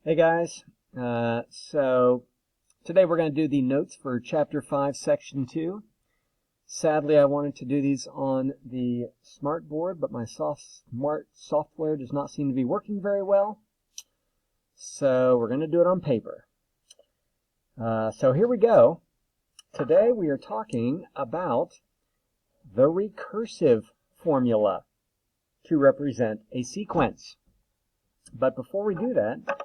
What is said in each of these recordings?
Hey guys, so today we're going to do the notes for Chapter 5, Section 2. Sadly, I wanted to do these on the smartboard, but my smart software does not seem to be working very well. So we're going to do it on paper. So here we go. Today we are talking about the recursive formula to represent a sequence. But before we do that,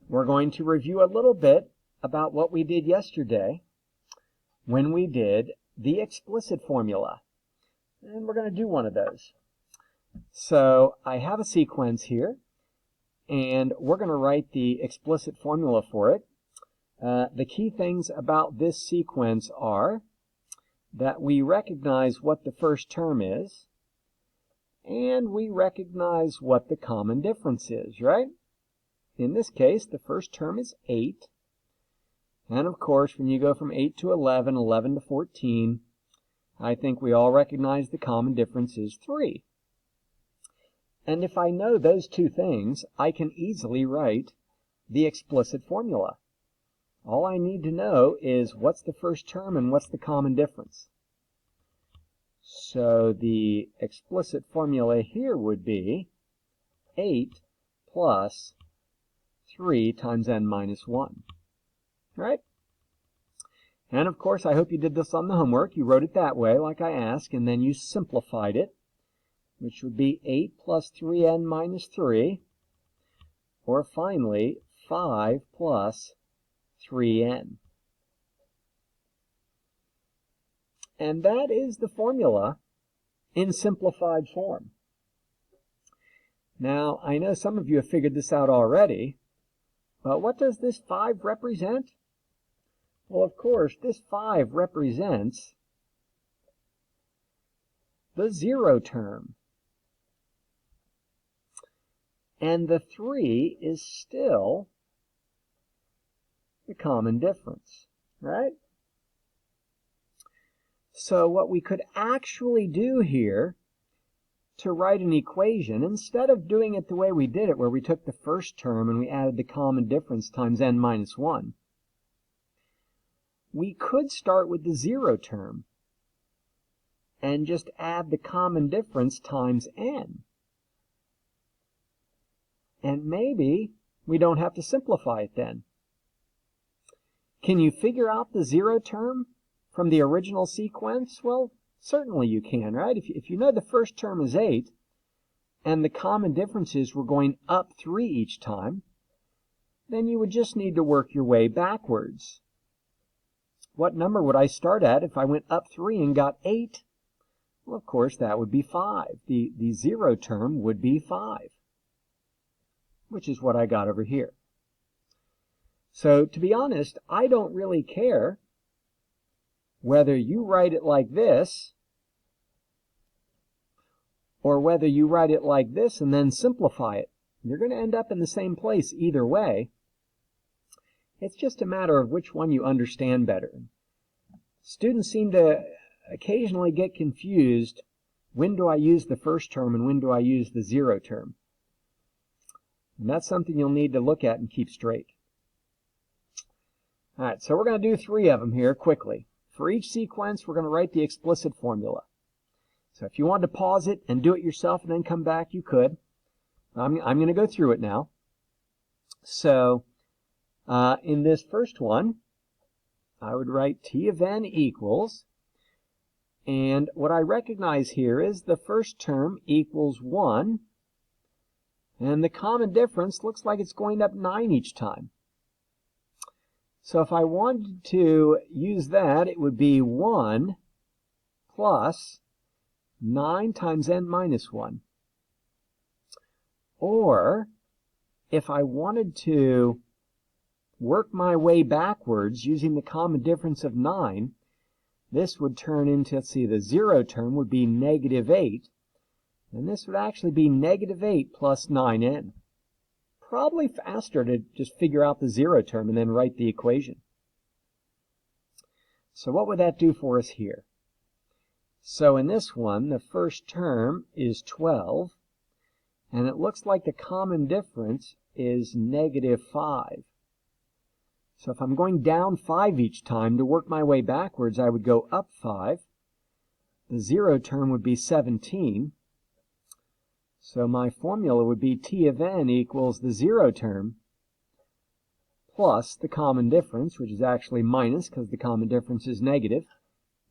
we're going to review a little bit about what we did yesterday when we did the explicit formula. And we're going to do one of those. So I have a sequence here, and we're going to write the explicit formula for it. The key things about this sequence are that we recognize what the first term is, and we recognize what the common difference is, right? In this case, the first term is 8. And of course, when you go from 8 to 11, 11 to 14, I think we all recognize the common difference is 3. And if I know those two things, I can easily write the explicit formula. All I need to know is what's the first term and what's the common difference. So the explicit formula here would be 8 plus 3 times n minus 1, right? And of course, I hope you did this on the homework. You wrote it that way, like I asked, and then you simplified it, which would be 8 plus 3n minus 3, or finally, 5 plus 3n. And that is the formula in simplified form. Now, I know some of you have figured this out already, but what does this 5 represent? Well, of course, this 5 represents the 0 term. And the 3 is still the common difference, right? So what we could actually do here to write an equation, instead of doing it the way we did it, where we took the first term and we added the common difference times n minus 1, we could start with the 0 term and just add the common difference times n. And maybe we don't have to simplify it then. Can you figure out the 0 term from the original sequence? Well, certainly you can, right? If you know the first term is 8, and the common differences were going up 3 each time, then you would just need to work your way backwards. What number would I start at if I went up 3 and got 8? Well, of course, that would be 5. The 0 term would be 5, which is what I got over here. So, to be honest, I don't really care whether you write it like this or whether you write it like this and then simplify it. You're going to end up in the same place either way. It's just a matter of which one you understand better. Students seem to occasionally get confused. When do I use the first term and when do I use the 0 term? And that's something you'll need to look at and keep straight. All right, so we're going to do 3 of them here quickly. For each sequence, we're going to write the explicit formula. So if you wanted to pause it and do it yourself and then come back, you could. I'm going to go through it now. So in this first one, I would write T of n equals, and what I recognize here is the first term equals 1, and the common difference looks like it's going up 9 each time. So if I wanted to use that, it would be 1 plus 9 times n minus 1. Or, if I wanted to work my way backwards using the common difference of 9, this would turn into, let's see, the 0 term would be negative 8, and this would actually be negative 8 plus 9n. Probably faster to just figure out the 0 term and then write the equation. So what would that do for us here? So in this one, the first term is 12, and it looks like the common difference is negative 5. So if I'm going down 5 each time, to work my way backwards, I would go up 5. The 0 term would be 17. So my formula would be t of n equals the 0 term plus the common difference, which is actually minus because the common difference is negative,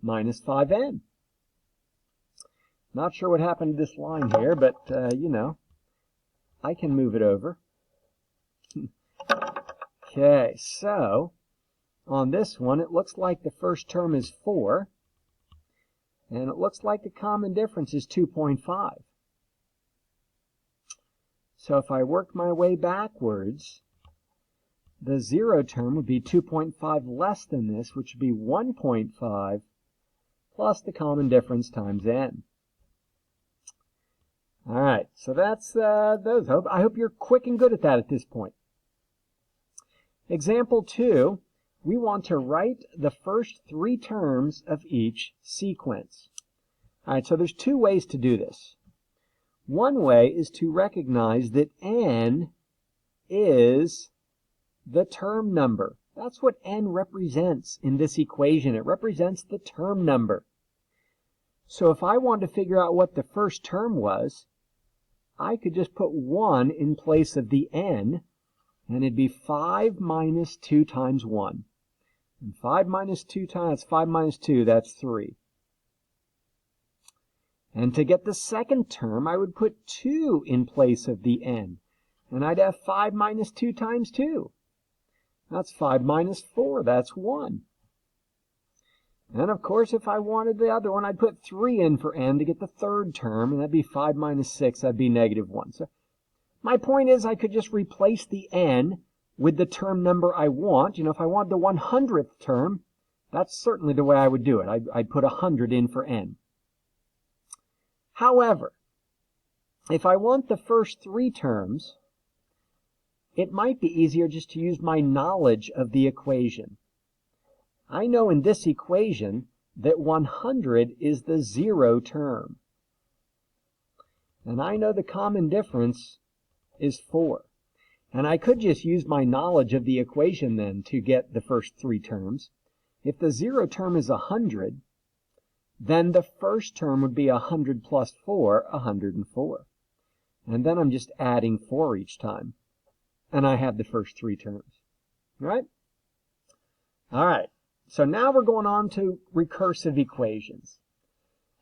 minus 5n. Not sure what happened to this line here, but, you know, I can move it over. Okay, so on this one, it looks like the first term is 4, and it looks like the common difference is 2.5. So if I work my way backwards, the 0 term would be 2.5 less than this, which would be 1.5 plus the common difference times n. All right, so that's those. I hope you're quick and good at that at this point. Example 2, we want to write the first 3 terms of each sequence. All right, so there's 2 ways to do this. One way is to recognize that n is the term number. That's what n represents in this equation. It represents the term number. So if I wanted to figure out what the first term was, I could just put 1 in place of the n, and it'd be 5 minus 2 times 1. And 5 minus 2 times, 5 minus 2, that's 3. And to get the second term, I would put 2 in place of the n, and I'd have 5 minus 2 times 2. That's 5 minus 4, that's 1. And of course, if I wanted the other one, I'd put 3 in for n to get the third term, and that'd be 5 minus 6, that'd be negative 1. So my point is I could just replace the n with the term number I want. You know, if I want the 100th term, that's certainly the way I would do it. I'd put 100 in for n. However, if I want the first 3 terms, it might be easier just to use my knowledge of the equation. I know in this equation that 100 is the 0 term. And I know the common difference is 4. And I could just use my knowledge of the equation then to get the first 3 terms. If the 0 term is 100, then the first term would be 100 plus 4, 104. And then I'm just adding 4 each time. And I have the first 3 terms. Right? All right. So now we're going on to recursive equations.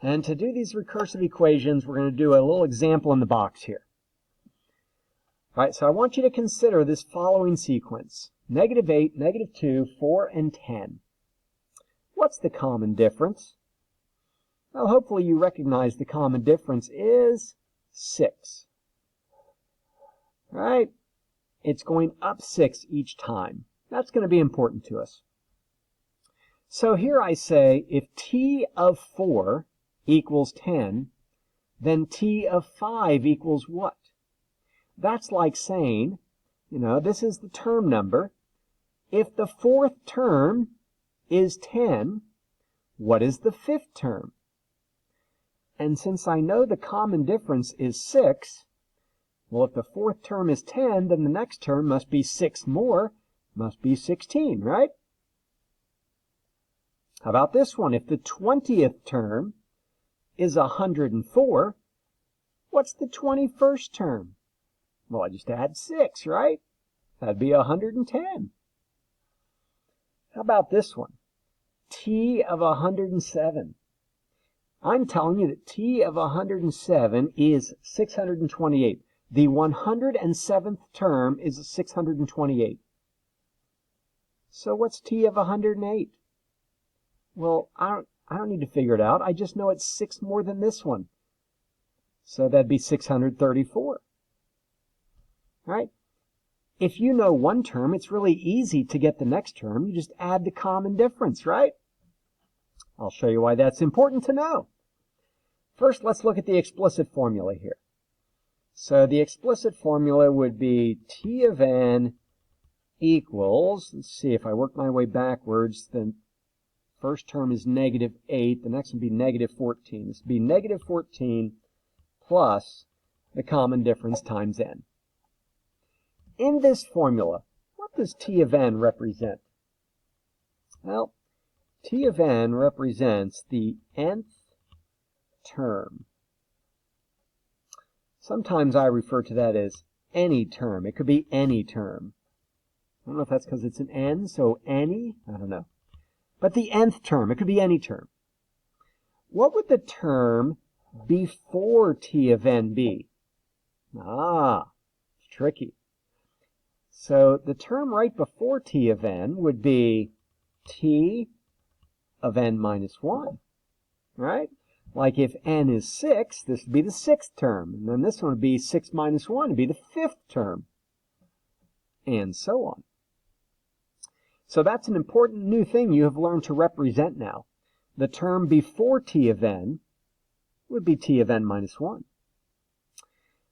And to do these recursive equations, we're going to do a little example in the box here. All right, so I want you to consider this following sequence. Negative 8, negative 2, 4, and 10. What's the common difference? Well, hopefully you recognize the common difference is 6. All right? It's going up 6 each time. That's going to be important to us. So here I say if t of 4 equals 10, then t of 5 equals what? That's like saying, you know, this is the term number. If the 4th term is 10, what is the 5th term? And since I know the common difference is 6, well, if the 4th term is 10, then the next term must be 6 more, must be 16, right? How about this one? If the 20th term is 104, what's the 21st term? Well, I just add 6, right? That'd be 110. How about this one? T of 107. I'm telling you that T of 107 is 628. The 107th term is 628. So what's T of 108? Well, I don't need to figure it out. I just know it's 6 more than this one. So that'd be 634. Right? If you know one term, it's really easy to get the next term. You just add the common difference, right? I'll show you why that's important to know. First, let's look at the explicit formula here. So the explicit formula would be T of n equals, let's see, if I work my way backwards, then first term is negative 8, the next would be negative 14. This would be negative 14 plus the common difference times n. in this formula, what does T of n represent? Well, T of n represents the nth term. Sometimes I refer to that as any term. It could be any term. I don't know if that's because it's an n, so any, I don't know. But the nth term, it could be any term. What would the term before T of n be? It's tricky. So the term right before T of n would be T of n minus 1, right? Like if n is 6, this would be the 6th term. And then this one would be 6 minus 1 would be the 5th term. And so on. So that's an important new thing you have learned to represent now. The term before T of n would be T of n minus 1.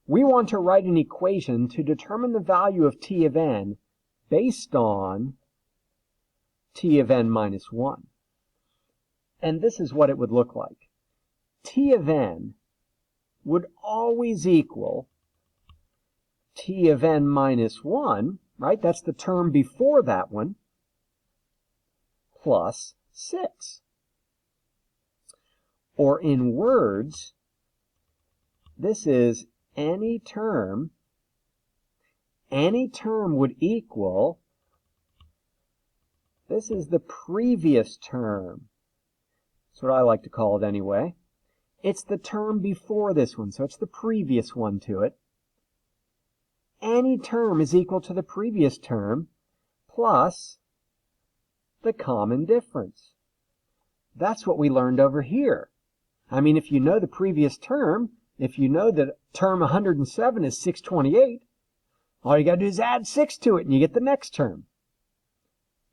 We want to write an equation to determine the value of T of n based on T of n minus 1. And this is what it would look like. T of n would always equal T of n minus 1, right? That's the term before that one, plus 6. Or in words, this is any term would equal, this is the previous term. That's what I like to call it anyway. It's the term before this one, so it's the previous one to it. Any term is equal to the previous term plus the common difference. That's what we learned over here. I mean, if you know the previous term, if you know that term 107 is 628, all you got to do is add 6 to it and you get the next term.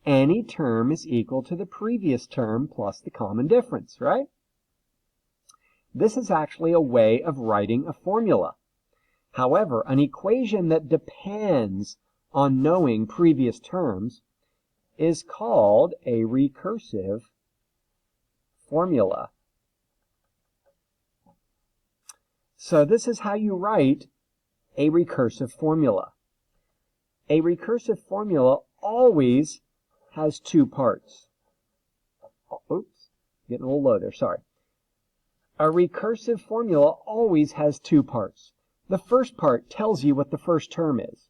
Any term is equal to the previous term plus the common difference, right? This is actually a way of writing a formula. However, an equation that depends on knowing previous terms is called a recursive formula. So this is how you write a recursive formula. A recursive formula always has two parts. Oops, getting a little low there, sorry. A recursive formula always has two parts. The first part tells you what the first term is.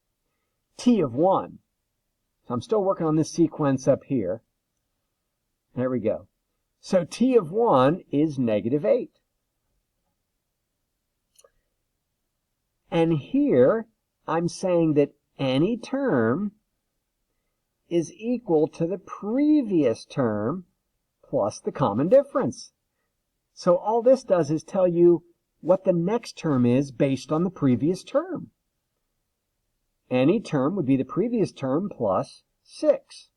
T of 1. So I'm still working on this sequence up here. There we go. So T of 1 is negative 8. And here I'm saying that any term is equal to the previous term plus the common difference. So all this does is tell you what the next term is based on the previous term. Any term would be the previous term plus 6.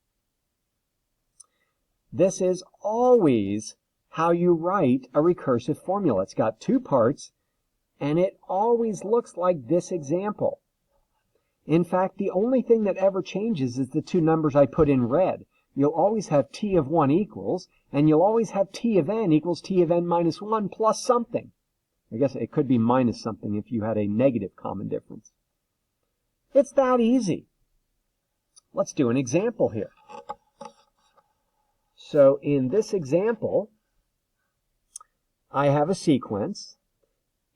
This is always how you write a recursive formula. It's got two parts, and it always looks like this example. In fact, the only thing that ever changes is the two numbers I put in red. You'll always have T of 1 equals, and you'll always have T of n equals T of n minus 1 plus something. I guess it could be minus something if you had a negative common difference. It's that easy. Let's do an example here. So in this example, I have a sequence.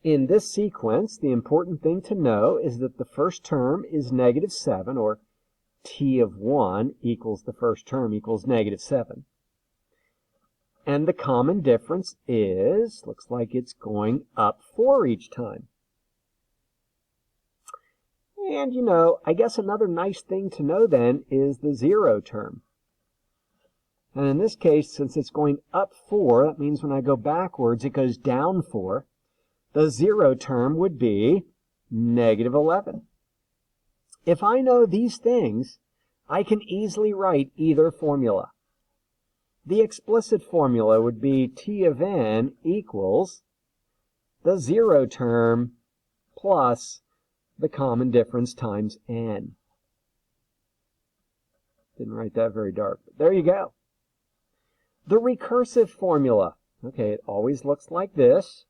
In this sequence, the important thing to know is that the first term is negative 7, or T of 1 equals the first term equals negative 7. And the common difference is, looks like it's going up 4 each time. And, you know, I guess another nice thing to know then is the 0 term. And in this case, since it's going up 4, that means when I go backwards, it goes down 4. The 0 term would be negative 11. If I know these things, I can easily write either formula. The explicit formula would be T of n equals the 0 term plus the common difference times n. Didn't write that very dark, but there you go. The recursive formula. Okay, it always looks like this.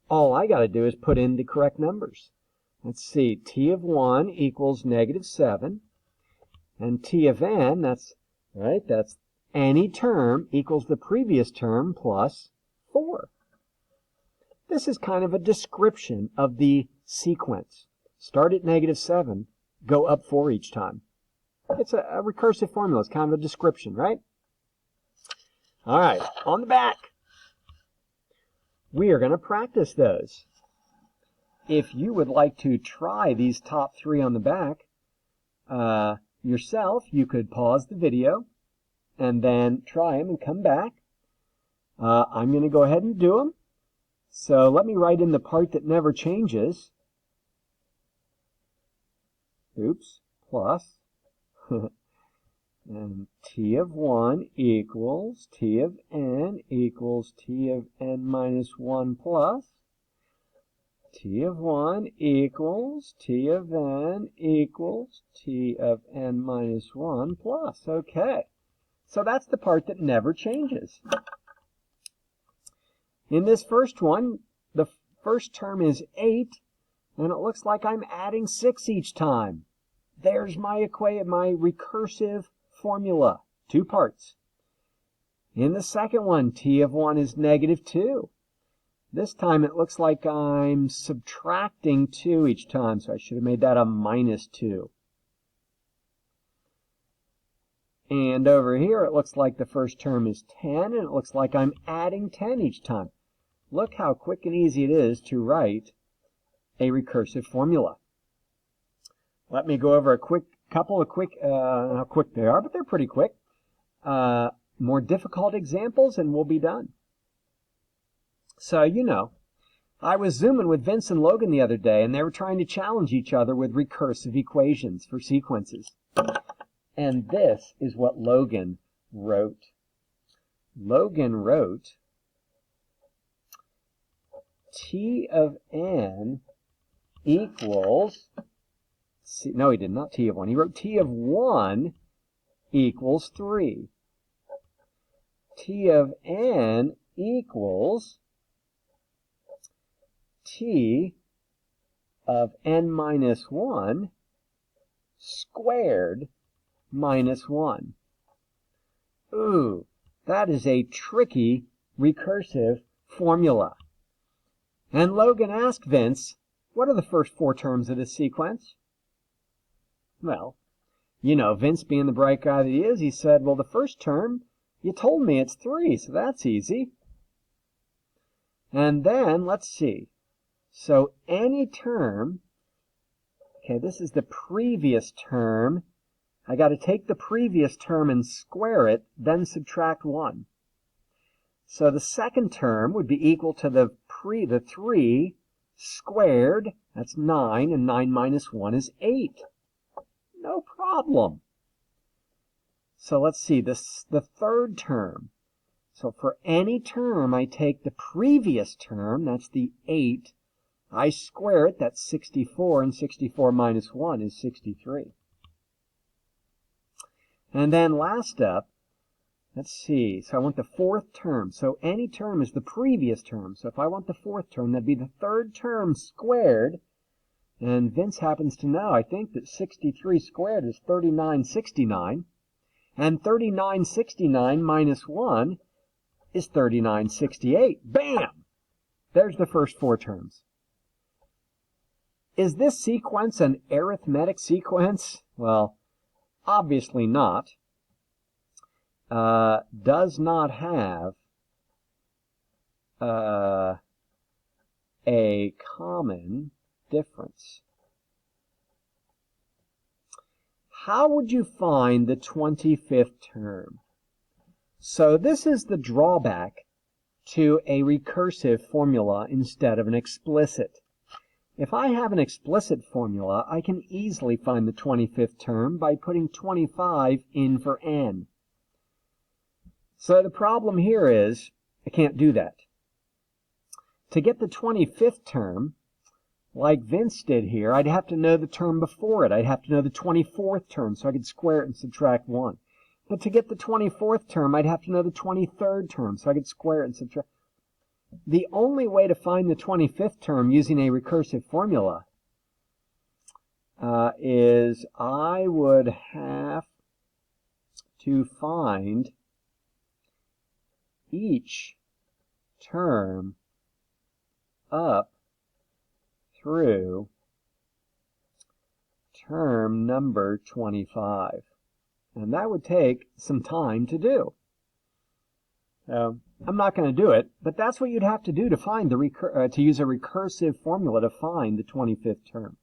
all I got to do is put in the correct numbers. Let's see, t of 1 equals negative 7, and t of n, that's any term equals the previous term plus 4. This is kind of a description of the sequence. Start at negative 7, go up 4 each time. It's a recursive formula. It's kind of a description, right? All right, on the back, we are going to practice those. If you would like to try these top 3 on the back yourself, you could pause the video and then try them and come back. I'm going to go ahead and do them. So let me write in the part that never changes. Oops, plus. And t of 1 equals t of n equals t of n minus 1 plus. T of 1 equals t of n equals t of n minus 1 plus. Okay, so that's the part that never changes. In this first one, the first term is 8, and it looks like I'm adding 6 each time. There's my recursive formula, 2 parts. In the second one, t of 1 is negative 2. This time it looks like I'm subtracting 2 each time, so I should have made that a minus 2. And over here it looks like the first term is 10, and it looks like I'm adding 10 each time. Look how quick and easy it is to write a recursive formula. Let me go over a couple of how quick they are, but they're pretty quick. More difficult examples, and we'll be done. So, I was Zooming with Vince and Logan the other day, and they were trying to challenge each other with recursive equations for sequences. And this is what Logan wrote. Logan wrote t of n equals, no he did not, t of 1. He wrote t of 1 equals 3. T of n equals t of n minus 1 squared minus 1. Ooh, that is a tricky recursive formula. And Logan asked Vince, what are the first 4 terms of this sequence? Well, Vince being the bright guy that he is, he said, well, the first term, you told me it's 3, so that's easy. And then, let's see. So any term, okay, this is the previous term. I got to take the previous term and square it, then subtract 1. So the second term would be equal to the 3 squared, that's 9, and 9 minus 1 is 8. No problem. So let's see, the third term. So for any term, I take the previous term, that's the 8, I square it, that's 64, and 64 minus 1 is 63. And then last up, let's see, so I want the fourth term. So any term is the previous term. So if I want the fourth term, that'd be the third term squared. And Vince happens to know, I think, that 63 squared is 3969. And 3969 minus 1 is 3968. Bam! There's the first 4 terms. Is this sequence an arithmetic sequence? Well, obviously not. Does not have a common difference. How would you find the 25th term? So this is the drawback to a recursive formula instead of an explicit. If I have an explicit formula, I can easily find the 25th term by putting 25 in for n. So the problem here is, I can't do that. To get the 25th term, like Vince did here, I'd have to know the term before it. I'd have to know the 24th term so I could square it and subtract 1. But to get the 24th term, I'd have to know the 23rd term so I could square it and subtract. the only way to find the 25th term using a recursive formula is I would have to find each term up through term number 25. And that would take some time to do. So I'm not going to do it, but that's what you'd have to do to find the to use a recursive formula to find the 25th term.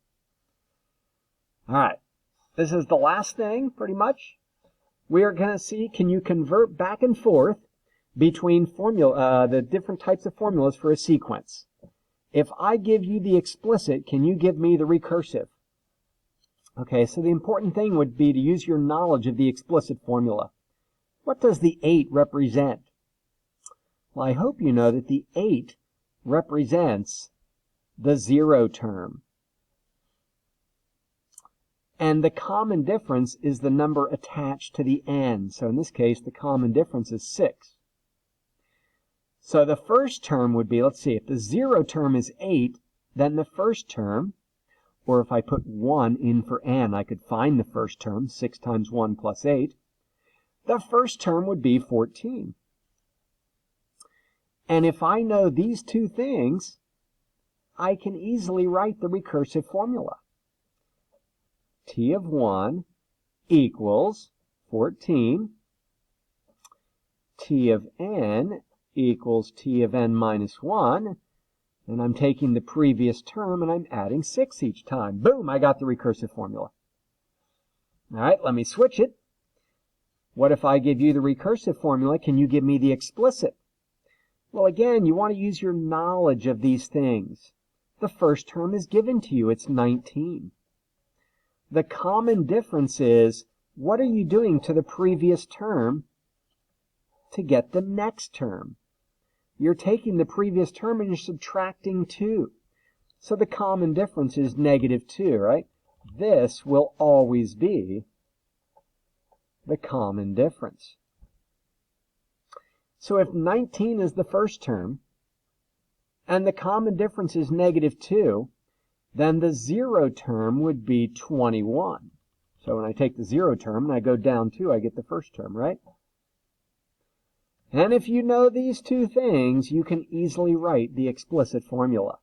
All right, this is the last thing, pretty much. We are going to see, can you convert back and forth between the different types of formulas for a sequence? If I give you the explicit, can you give me the recursive? Okay, so the important thing would be to use your knowledge of the explicit formula. What does the 8 represent? Well, I hope you know that the 8 represents the 0 term. And the common difference is the number attached to the n. So in this case, the common difference is 6. So the first term would be, let's see, if the 0 term is 8, then the first term, or if I put 1 in for n, I could find the first term, 6 times 1 plus 8. The first term would be 14. And if I know these two things, I can easily write the recursive formula. T of 1 equals 14. T of n equals T of n minus 1. And I'm taking the previous term and I'm adding 6 each time. Boom, I got the recursive formula. All right, let me switch it. What if I give you the recursive formula? Can you give me the explicit? Well, again, you want to use your knowledge of these things. The first term is given to you. It's 19. The common difference is, what are you doing to the previous term to get the next term? You're taking the previous term and you're subtracting 2. So the common difference is negative 2, right? This will always be the common difference. So if 19 is the first term, and the common difference is negative 2, then the 0 term would be 21. So when I take the 0 term and I go down 2, I get the first term, right? And if you know these two things, you can easily write the explicit formula.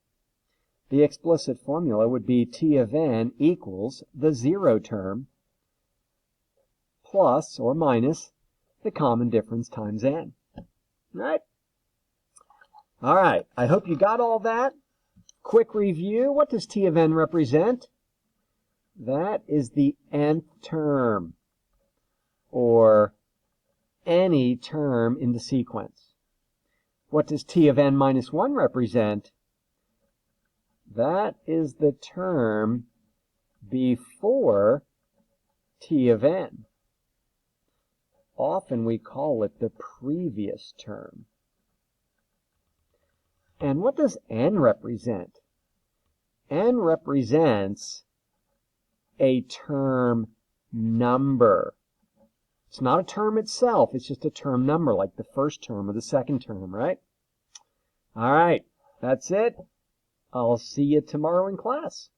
The explicit formula would be T of n equals the 0 term plus or minus the common difference times n. Right? All right, I hope you got all that. Quick review. What does T of n represent? That is the nth term, or any term in the sequence. What does T of n minus 1 represent? That is the term before T of n. Often we call it the previous term. And what does n represent? N represents a term number. It's not a term itself, it's just a term number, like the first term or the second term, right? All right, that's it. I'll see you tomorrow in class.